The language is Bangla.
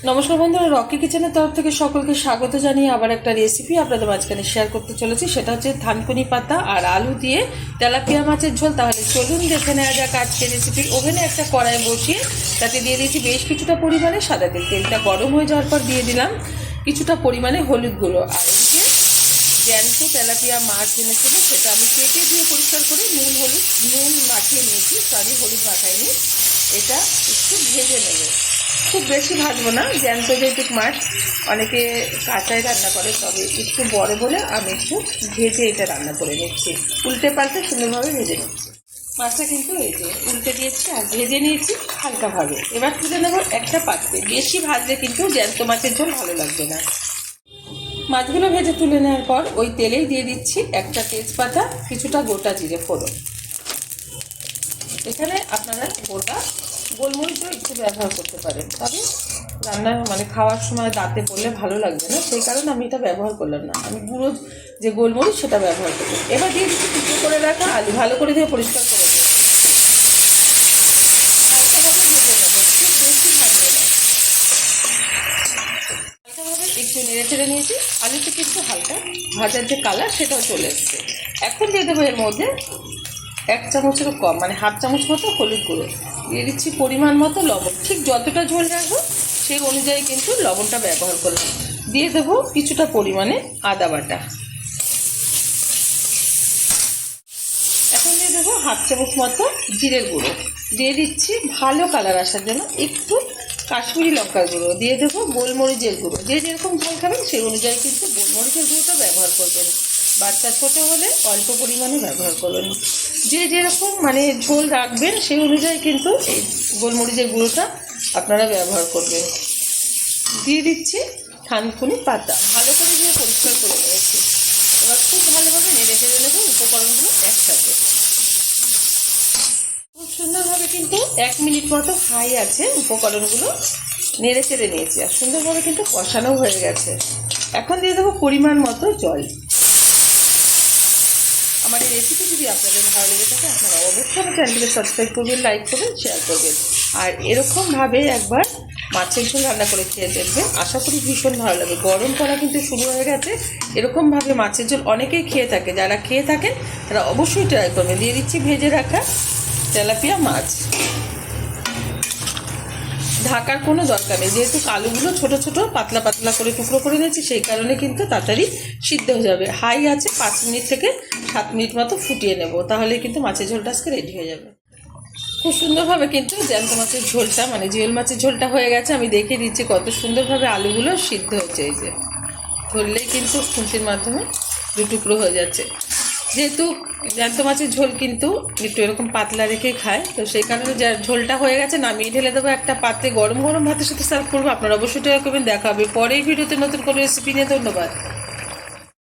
নমস্কার বন্ধুরা, রকি কিচেনের তরফ থেকে সকলকে স্বাগত জানিয়ে আবার একটা রেসিপি আপনাদের মাঝখানে শেয়ার করতে চলেছি। সেটা হচ্ছে থানকুনি পাতা আর আলু দিয়ে তেলাপিয়া মাছের ঝোল। তাহলে চলুন দেখে নেওয়া যাক আজকের রেসিপি। ওভেনে একটা কড়াই বসিয়ে তাতে দিয়ে দিয়েছি বেশ কিছুটা পরিমাণে সাদা তেল। তেলটা গরম হয়ে যাওয়ার পর দিয়ে দিলাম কিছুটা পরিমাণে হলুদ গুঁড়ো। আর এদিকে জ্যান্ত তেলাপিয়া মাছ এনেছিল, সেটা আমি কেটে দিয়ে পরিষ্কার করে নুন মাখিয়ে নিয়েছি, হলুদ মাখাইনি। এটা একটু ভেজে নেব, খুব বেশি ভাজবো না, জ্যান্ত যেহেতু মাছ অনেকে কাঁচাই রান্না করে, তবে একটু বড় বলে আমি একটু ভেজে এটা রান্না করে নিচ্ছি। উল্টে পাল্টে সুন্দরভাবে ভেজে নিচ্ছি। মাছটা কিন্তু এই যে উল্টে দিয়েছি আর ভেজে নিয়েছি হালকাভাবে। এবার তুলে নেব একটা পাত্রে। বেশি ভাজলে কিন্তু জ্যান্ত মাছের ঝোল ভালো লাগবে না। মাছগুলো ভেজে তুলে নেওয়ার পর ওই তেলেই দিয়ে দিচ্ছি একটা তেজপাতা, কিছুটা গোটা জিরে ফোড়ন। এখানে আপনারা গোটা গোলমরিচও একটু ব্যবহার করতে পারেন, তবে রান্নার খাওয়ার সময় দাঁতে পড়লে ভালো লাগবে না, সেই কারণে আমি এটা ব্যবহার করলাম না। আমি গুঁড়ো যে গোলমরিচ সেটা ব্যবহার করব। এবার দিয়ে দিচ্ছি টুকরো করে রাখা আলু, ভালো করে দিয়ে পরিষ্কার করে নেব। হালকাভাবে ভেজে নেব, খুব বেশি ভাজবে না। হালকাভাবে একটু নেড়ে চেড়ে নিয়েছি। আলুতে কিন্তু হালকা ভাজার যে কালার সেটাও চলে এসছে। এখন দিয়ে দেবো এর মধ্যে 1 চামচেরও কম, হাফ চামচ মতো হলুদ গুঁড়ো। দিয়ে দিচ্ছি পরিমাণ মতো লবণ। ঠিক যতটা ঝোল রাখবো সেই অনুযায়ী কিন্তু লবণটা ব্যবহার করলাম। দিয়ে দেবো কিছুটা পরিমাণে আদা বাটা। এখন দিয়ে দেবো হাফ চামচ মতো জিরের গুঁড়ো। দিয়ে দিচ্ছি ভালো কালার আসার জন্য একটু কাশ্মীরি লঙ্কার গুঁড়ো। দিয়ে দেবো গোলমরিচের গুঁড়ো। যে যেরকম ঝাল খাবেন সেই অনুযায়ী কিন্তু গোলমরিচের গুঁড়োটা ব্যবহার করবেন। বাচ্চা ছোটো হলে অল্প পরিমাণে ব্যবহার করবেন। যে যেরকম ঝোল রাখবেন সেই অনুযায়ী কিন্তু এই গোলমরিচের গুঁড়োটা আপনারা ব্যবহার করবেন। দিয়ে দিচ্ছি থানকুনি পাতা, ভালো করে দিয়ে পরিষ্কার করে নিয়েছি। এবার খুব ভালোভাবে নেড়ে চেড়ে নেবো উপকরণগুলো একসাথে। খুব সুন্দরভাবে কিন্তু 1 মিনিট মতো হাই আছে উপকরণগুলো নেড়ে চেড়ে নিয়েছি, আর সুন্দরভাবে কিন্তু কষানো হয়ে গেছে। এখন দিয়ে দেবো পরিমাণ মতো জল। আমার এই রেসিপি যদি আপনাদের ভালো লেগে থাকে আপনারা অবশ্যই আমার চ্যানেলকে সাবস্ক্রাইব করবেন, লাইক করবেন, শেয়ার করবেন। আর এরকমভাবে একবার মাছের ঝোল রান্না করে খেয়ে দেখবেন, আশা করি ভীষণ ভালো লাগবে। গরম পড়া কিন্তু শুরু হয়ে গেছে। এরকমভাবে মাছের ঝোল অনেকেই খেয়ে থাকে, যারা খেয়ে থাকেন তারা অবশ্যই ট্রাই করবেন। দিয়ে দিচ্ছি ভেজে রাখা তেলাপিয়া মাছ। ঢাকার কোনো দরকার নেই, যেহেতু আলুগুলো ছোট ছোট পাতলা পাতলা করে টুকরো করে নিয়েছি, সেই কারণে কিন্তু তাড়াতাড়ি সিদ্ধ হয়ে যাবে। হাই আছে 5 মিনিট থেকে 7 মিনিট মতো ফুটিয়ে নেব, তাহলে কিন্তু মাছের ঝোলটা আজকে রেডি হয়ে যাবে। খুব সুন্দরভাবে কিন্তু জ্যান্ত মাছের ঝোলটা জিওল মাছের ঝোলটা হয়ে গেছে। আমি দেখিয়ে দিচ্ছি কত সুন্দরভাবে আলুগুলো সিদ্ধ হচ্ছে। এই যে ধরলেই কিন্তু খুন্তির মাধ্যমে 2 টুকরো হয়ে যাচ্ছে। যেহেতু জ্যান্ত মাছের ঝোল কিন্তু একটু এরকম পাতলা রেখে খায়, তো সেই কারণে ঝোলটা হয়ে গেছে, নামিয়ে ঢেলে দেবো একটা পাত্রে। গরম গরম ভাতের সাথে সার্ভ করবো। আপনারা অবশ্যই ট্রাই করবেন। দেখা হবে পরের ভিডিওতে নতুন কোনো রেসিপি নিয়ে। ধন্যবাদ।